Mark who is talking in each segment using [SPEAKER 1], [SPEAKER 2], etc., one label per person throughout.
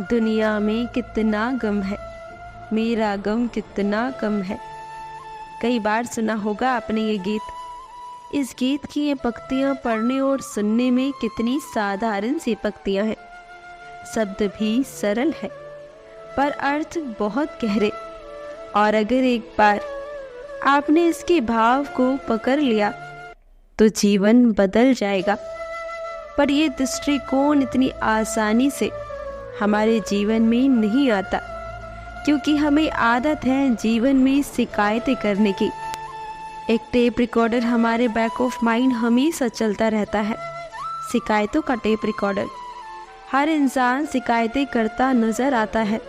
[SPEAKER 1] दुनिया में कितना गम है, मेरा गम कितना कम है। कई बार सुना होगा आपने ये गीत। इस गीत की ये पंक्तियाँ पढ़ने और सुनने में कितनी साधारण सी पंक्तियाँ हैं। शब्द भी सरल है पर अर्थ बहुत गहरे। और अगर एक बार आपने इसके भाव को पकड़ लिया तो जीवन बदल जाएगा। पर ये दृष्टिकोण इतनी आसानी से हमारे जीवन में नहीं आता, क्योंकि हमें आदत है जीवन में शिकायतें करने की। एक टेप रिकॉर्डर हमारे बैक ऑफ माइंड हमेशा चलता रहता है, शिकायतों का टेप रिकॉर्डर। हर इंसान शिकायतें करता नजर आता है।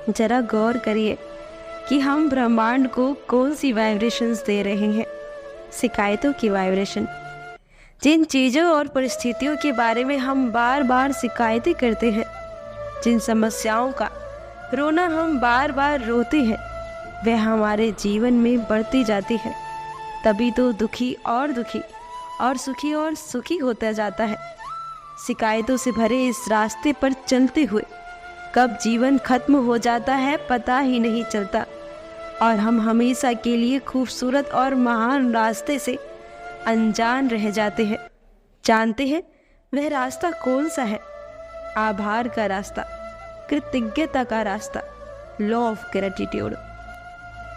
[SPEAKER 1] जरा गौर करिए कि हम ब्रह्मांड को कौन सी वाइब्रेशंस दे रहे हैं। शिकायतों की वाइब्रेशन। जिन चीज़ों और परिस्थितियों के बारे में हम बार बार शिकायतें करते हैं, जिन समस्याओं का रोना हम बार बार रोते हैं, वह हमारे जीवन में बढ़ती जाती है। तभी तो दुखी और सुखी होता जाता है। शिकायतों से भरे इस रास्ते पर चलते हुए कब जीवन खत्म हो जाता है पता ही नहीं चलता, और हम हमेशा के लिए खूबसूरत और महान रास्ते से अनजान रह जाते हैं। जानते हैं वह रास्ता कौन सा है? आभार का रास्ता, कृतज्ञता का रास्ता। Law of gratitude.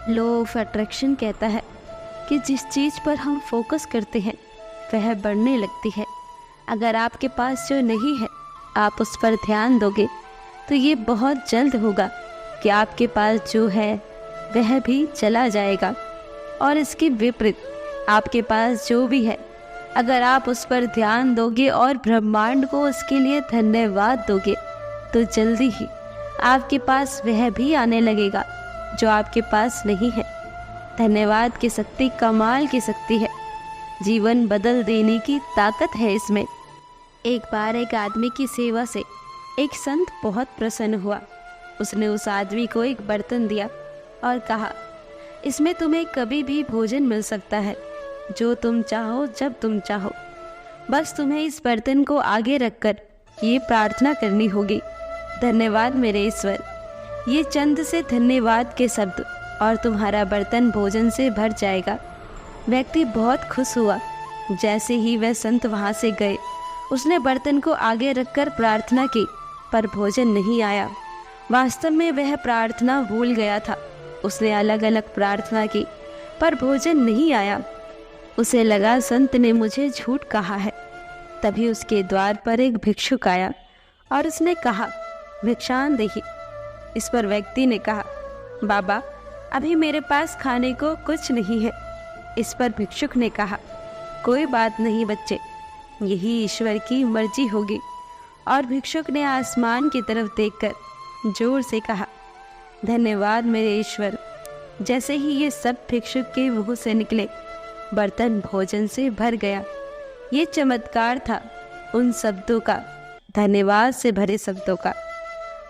[SPEAKER 1] Law of attraction कहता है कि जिस चीज़ पर हम फोकस करते हैं वह बढ़ने लगती है। अगर आपके पास जो नहीं है आप उस पर ध्यान दोगे तो ये बहुत जल्द होगा कि आपके पास जो है वह भी चला जाएगा। और इसके विपरीत आपके पास जो भी है, अगर आप उस पर ध्यान दोगे और ब्रह्मांड को उसके लिए धन्यवाद दोगे तो जल्दी ही आपके पास वह भी आने लगेगा जो आपके पास नहीं है। धन्यवाद की शक्ति कमाल की शक्ति है। जीवन बदल देने की ताकत है इसमें। एक बार एक आदमी की सेवा से एक संत बहुत प्रसन्न हुआ। उसने उस आदमी को एक बर्तन दिया और कहा, इसमें तुम्हें कभी भी भोजन मिल सकता है, जो तुम चाहो जब तुम चाहो। बस तुम्हें इस बर्तन को आगे रखकर ये प्रार्थना करनी होगी, धन्यवाद मेरे ईश्वर। ये चंद से धन्यवाद के शब्द और तुम्हारा बर्तन भोजन से भर जाएगा। व्यक्ति बहुत खुश हुआ। जैसे ही वह संत वहाँ से गए, उसने बर्तन को आगे रखकर प्रार्थना की, पर भोजन नहीं आया। वास्तव में वह प्रार्थना भूल गया था। उसने अलग अलग प्रार्थना की पर भोजन नहीं आया। उसे लगा संत ने मुझे झूठ कहा है। तभी उसके द्वार पर एक भिक्षुक आया और उसने कहा, भिक्षांदेही। इस पर व्यक्ति ने कहा, बाबा अभी मेरे पास खाने को कुछ नहीं है। इस पर भिक्षुक ने कहा, कोई बात नहीं बच्चे, यही ईश्वर की मर्जी होगी। और भिक्षुक ने आसमान की तरफ देखकर जोर से कहा, धन्यवाद मेरे ईश्वर। जैसे ही ये सब भिक्षुक के मुंह से निकले, बर्तन भोजन से भर गया। ये चमत्कार था उन शब्दों का, धन्यवाद से भरे शब्दों का।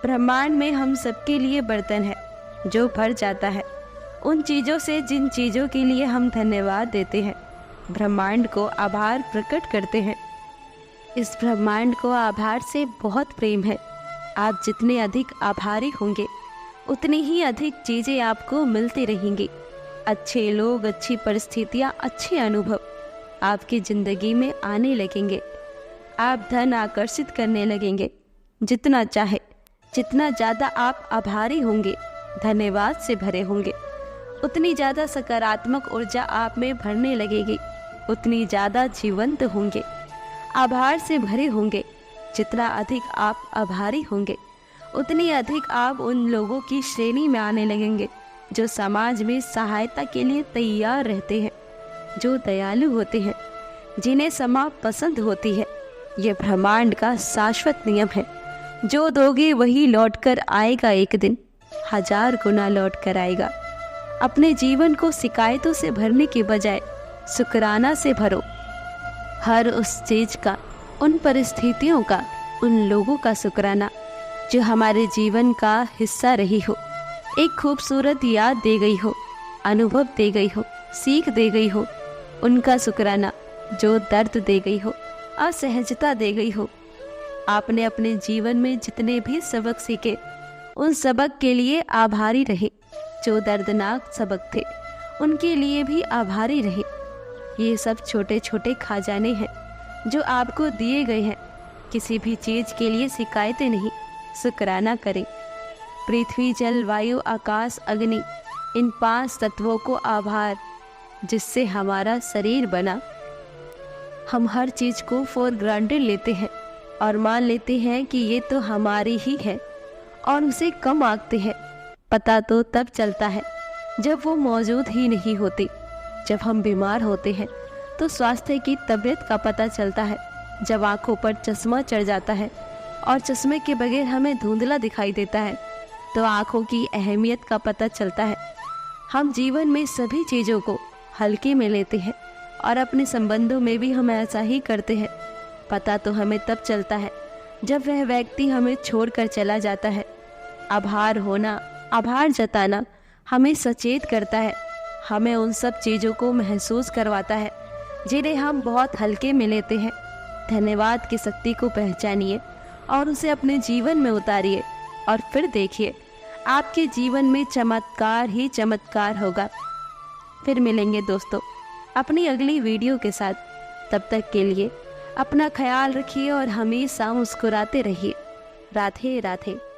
[SPEAKER 1] ब्रह्मांड में हम सबके लिए बर्तन है जो भर जाता है उन चीज़ों से जिन चीज़ों के लिए हम धन्यवाद देते हैं, ब्रह्मांड को आभार प्रकट करते हैं। इस ब्रह्मांड को आभार से बहुत प्रेम है। आप जितने अधिक आभारी होंगे उतनी ही अधिक चीज़ें आपको मिलती रहेंगी। अच्छे लोग, अच्छी परिस्थितियाँ, अच्छे अनुभव आपकी ज़िंदगी में आने लगेंगे। आप धन आकर्षित करने लगेंगे। जितना चाहे, जितना ज़्यादा आप आभारी होंगे, धन्यवाद से भरे होंगे, उतनी ज़्यादा सकारात्मक ऊर्जा आप में भरने लगेगी, उतनी ज़्यादा जीवंत होंगे, आभार से भरे होंगे। जितना अधिक आप आभारी होंगे उतनी अधिक आप उन लोगों की श्रेणी में आने लगेंगे जो समाज में सहायता के लिए तैयार रहते हैं, जो दयालु होते हैं, जिन्हें क्षमा पसंद होती है। यह ब्रह्मांड का शाश्वत नियम है। जो दोगे वही लौट कर आएगा, एक दिन 1000 गुना लौट कर आएगा। अपने जीवन को शिकायतों से भरने के बजाय शुक्राना से भरो। हर उस चीज़ का, उन परिस्थितियों का, उन लोगों का शुक्राना जो हमारे जीवन का हिस्सा रही हो, एक खूबसूरत याद दे गई हो, अनुभव दे गई हो, सीख दे गई हो। उनका शुक्राना जो दर्द दे गई हो, असहजता दे गई हो, आपने अपने जीवन में जितने भी सबक सीखे उन सबक के लिए आभारी रहे। जो दर्दनाक सबक थे उनके लिए भी आभारी रहे। ये सब छोटे छोटे खजाने हैं जो आपको दिए गए हैं। किसी भी चीज़ के लिए शिकायतें नहीं, शुक्राना करें। पृथ्वी, जल, वायु, आकाश, अग्नि, इन 5 तत्वों को आभार जिससे हमारा शरीर बना। हम हर चीज़ को फॉर ग्रांटेड लेते हैं और मान लेते हैं कि ये तो हमारी ही है और उसे कम आंकते हैं। पता तो तब चलता है जब वो मौजूद ही नहीं होती। जब हम बीमार होते हैं तो स्वास्थ्य की तबीयत का पता चलता है। जब आंखों पर चश्मा चढ़ जाता है और चश्मे के बगैर हमें धुंधला दिखाई देता है तो आंखों की अहमियत का पता चलता है। हम जीवन में सभी चीज़ों को हल्के में लेते हैं और अपने संबंधों में भी हम ऐसा ही करते हैं। पता तो हमें तब चलता है जब वह व्यक्ति हमें छोड़कर चला जाता है। आभार होना, आभार जताना हमें सचेत करता है, हमें उन सब चीज़ों को महसूस करवाता है जिन्हें हम बहुत हल्के में लेते हैं। धन्यवाद की शक्ति को पहचानिए और उसे अपने जीवन में उतारिए और फिर देखिए आपके जीवन में चमत्कार ही चमत्कार होगा। फिर मिलेंगे दोस्तों अपनी अगली वीडियो के साथ। तब तक के लिए अपना ख्याल रखिए और हमेशा मुस्कुराते रहिए। राधे राधे।